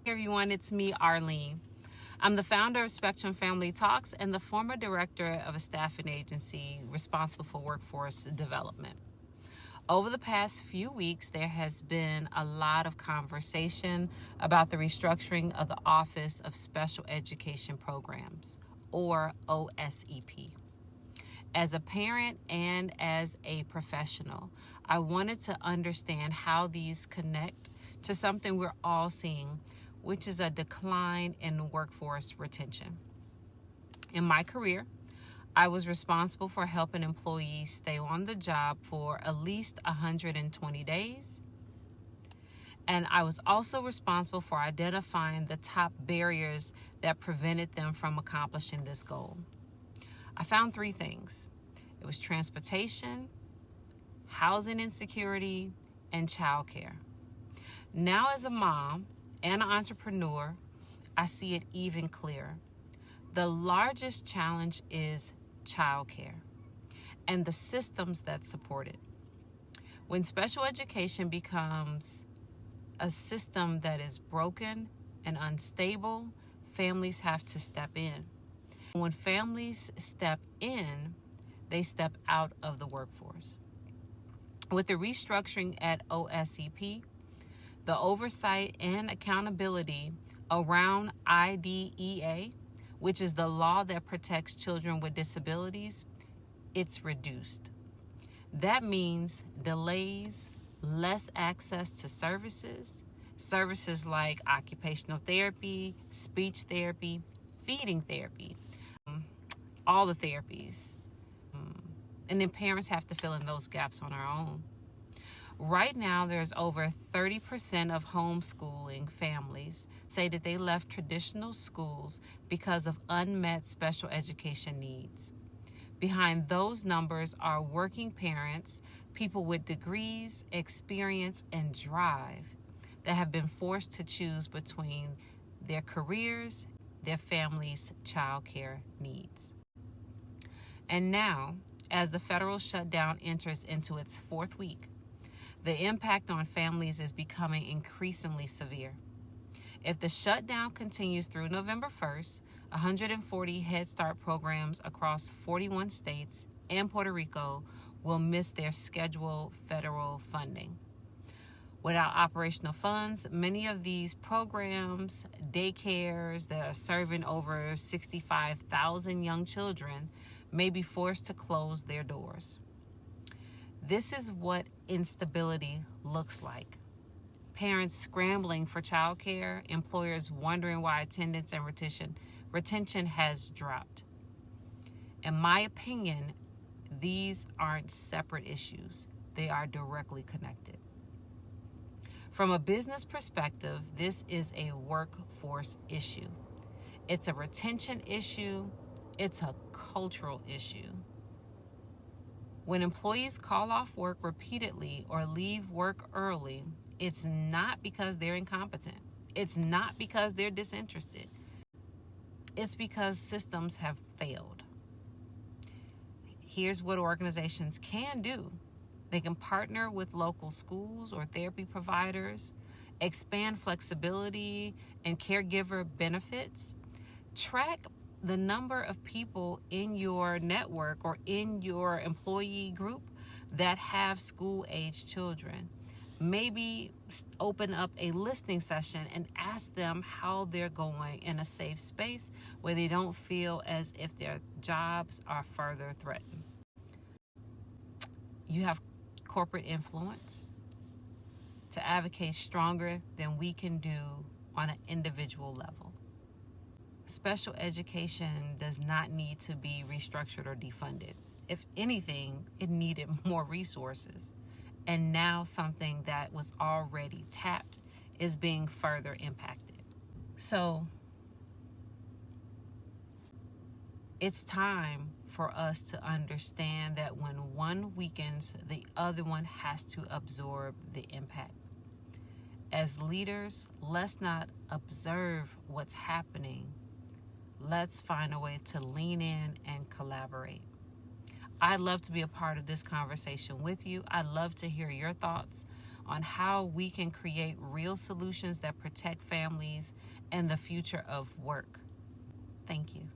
Hey everyone, it's me, Arlene. I'm the founder of Spectrum Family Talks and the former director of a staffing agency responsible for workforce development. Over the past few weeks, there has been a lot of conversation about the restructuring of the Office of Special Education Programs, or OSEP. As a parent and as a professional, I wanted to understand how these connect to something we're all seeing, which is a decline in workforce retention. In my career, I was responsible for helping employees stay on the job for at least 120 days. And I was also responsible for identifying the top barriers that prevented them from accomplishing this goal. I found three things. It was transportation, housing insecurity, and childcare. Now, as a mom and an entrepreneur, I see it even clearer. The largest challenge is childcare and the systems that support it. When special education becomes a system that is broken and unstable, families have to step in. When families step in, they step out of the workforce. With the restructuring at OSEP, the oversight and accountability around IDEA, which is the law that protects children with disabilities, it's reduced. That means delays, less access to services like occupational therapy, speech therapy, feeding therapy, all the therapies. And then parents have to fill in those gaps on our own. Right now, there's over 30% of homeschooling families say that they left traditional schools because of unmet special education needs. Behind those numbers are working parents, people with degrees, experience, and drive that have been forced to choose between their careers, their family's childcare needs. And now, as the federal shutdown enters into its fourth week, the impact on families is becoming increasingly severe. If the shutdown continues through November 1st, 140 Head Start programs across 41 states and Puerto Rico will miss their scheduled federal funding. Without operational funds, many of these programs, daycares that are serving over 65,000 young children, may be forced to close their doors. This is what instability looks like. Parents scrambling for childcare, employers wondering why attendance and retention has dropped. In my opinion, these aren't separate issues. They are directly connected. From a business perspective, this is a workforce issue. It's a retention issue. It's a cultural issue. When employees call off work repeatedly or leave work early, it's not because they're incompetent. It's not because they're disinterested. It's because systems have failed. Here's what organizations can do. They can partner with local schools or therapy providers, expand flexibility and caregiver benefits, track the number of people in your network or in your employee group that have school-age children. Maybe open up a listening session and ask them how they're going in a safe space where they don't feel as if their jobs are further threatened. You have corporate influence to advocate stronger than we can do on an individual level. Special education does not need to be restructured or defunded. If anything, it needed more resources. And now something that was already tapped is being further impacted. So it's time for us to understand that when one weakens, the other one has to absorb the impact. As leaders, let's not observe what's happening. Let's find a way to lean in and collaborate. I'd love to be a part of this conversation with you. I'd love to hear your thoughts on how we can create real solutions that protect families and the future of work. Thank you.